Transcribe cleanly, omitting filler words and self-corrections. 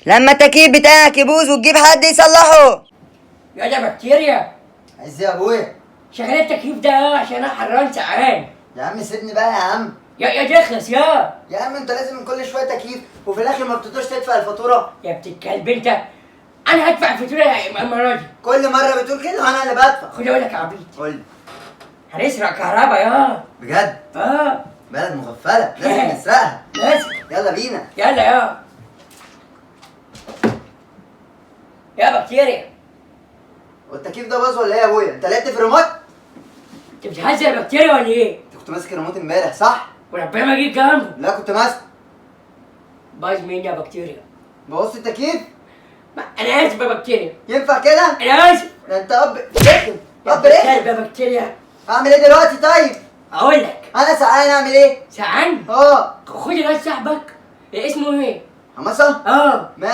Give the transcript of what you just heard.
لما التكييف بتاعك يبوظ وتجيب حد يصلحه. يا ده بكتيريا. عايز ايه يا ابويا؟ شغال التكييف ده عشان انا حران سقعان. يا عم سيبني بقى يا عم. يا تخلص يا. يا عم انت لازم من كل شويه تكييف وفي الاخر ما بتقدرش تدفع الفاتوره. يا ابن الكلب انت. انا هدفع الفاتوره المره دي. كل مره بتقول كده وانا اللي بدفع. خد اقول لك يا عبيط. قول لي. هنسرق كهرباء يا. بجد؟ اه. بلد مغفله لازم نسرقها. لازم. يلا بينا. يلا يا. يا بكتيريا. والتكييف ده باظ ولا ايه يا ابويا؟ انت لعبت في الريموت؟ انت بتهزر يا بكتيريا ولا ايه؟ انت كنت ماسك الريموت امبارح صح؟ وربنا ما جيت جنبه. لا كنت ماسك. باظ مني يا بكتيريا. بوظت التكييف؟ انا اسف يا بكتيريا. ينفع كده؟ انا اسف. ده انت اب رخم. يا اب ابن رخم. الكلب يا بكتيريا. اعمل ايه دلوقتي طيب؟ اقول لك. انا سقعان اعمل ايه؟ سقعان. اه خد الواد صاحبك اسمه ايه؟ حماسه؟ اه. ماشي.